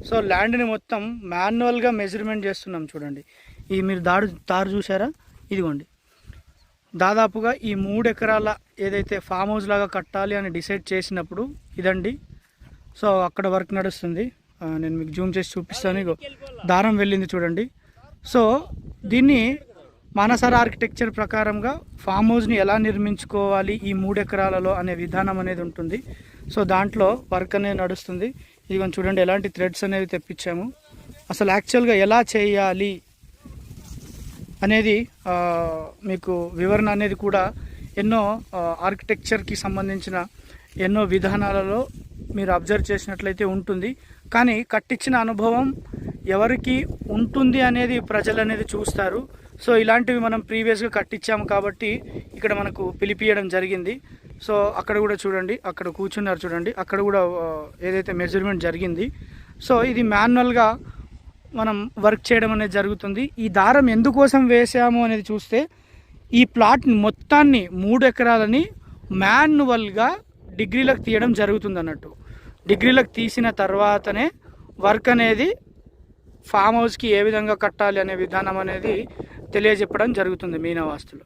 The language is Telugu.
సో ల్యాండ్ని మొత్తం మాన్యువల్గా మెజర్మెంట్ చేస్తున్నాం. చూడండి, ఈ మీరు తారు చూసారా, ఇదిగోండి. దాదాపుగా ఈ 3 ఎకరాల ఏదైతే ఫామ్ హౌస్ లాగా కట్టాలి అని డిసైడ్ చేసినప్పుడు ఇదండి. సో అక్కడ వర్క్ నడుస్తుంది. నేను మీకు జూమ్ చేసి చూపిస్తాను. ఇగో దారం వెళ్ళింది చూడండి. సో దీన్ని మానసార ఆర్కిటెక్చర్ ప్రకారంగా ఫామ్ హౌస్ని ఎలా నిర్మించుకోవాలి ఈ 3 ఎకరాలలో అనే విధానం అనేది ఉంటుంది. సో దాంట్లో వర్క్ అనేది నడుస్తుంది. ఇది చూడండి, ఎలాంటి థ్రెడ్స్ అనేవి తెప్పించాము, అసలు యాక్చువల్గా ఎలా చేయాలి అనేది మీకు వివరణ అనేది కూడా ఎన్నో ఆర్కిటెక్చర్కి సంబంధించిన ఎన్నో విధానాలలో మీరు అబ్జర్వ్ చేసినట్లయితే ఉంటుంది. కానీ కట్టించిన అనుభవం ఎవరికి ఉంటుంది అనేది ప్రజలు అనేది చూస్తారు. సో ఇలాంటివి మనం ప్రీవియస్గా కట్టించాము కాబట్టి ఇక్కడ మనకు పిలిపియడం జరిగింది. సో అక్కడ కూడా చూడండి, అక్కడ కూర్చున్నారు చూడండి, అక్కడ కూడా ఏదైతే మెజర్మెంట్ జరిగింది. సో ఇది మాన్యువల్గా మనం వర్క్ చేయడం అనేది జరుగుతుంది. ఈ దారం ఎందుకోసం వేసాము అనేది చూస్తే ఈ ప్లాట్ మొత్తాన్ని 3 ఎకరాలని మాన్యువల్గా డిగ్రీలకు తీయడం జరుగుతుంది అన్నట్టు. డిగ్రీలకు తీసిన తర్వాతనే వర్క్ అనేది ఫామ్ హౌస్కి ఏ విధంగా కట్టాలి అనే విధానం అనేది తెలియజెప్పడం జరుగుతుంది మీనా వాస్తులో.